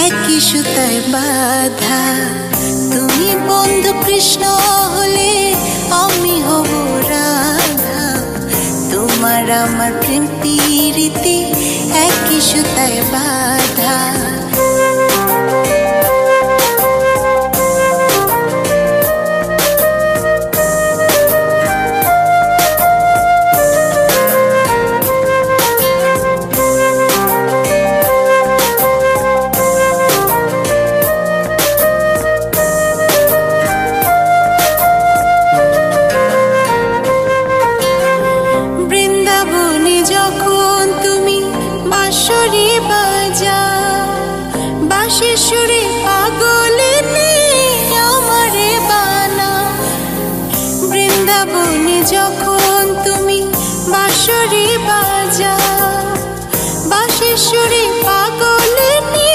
একই সুতায় বাঁধা। তুমি বন্ধু কৃষ্ণ হলে আমি হব রাধা। তোমার আমার প্রেম প্রীতি একই সুতায় বাঁধা। বাঁশির সুরে পাগলিনী আমারে বানা। বৃন্দাবনে যখন তুমি বাঁশরি বাজাও,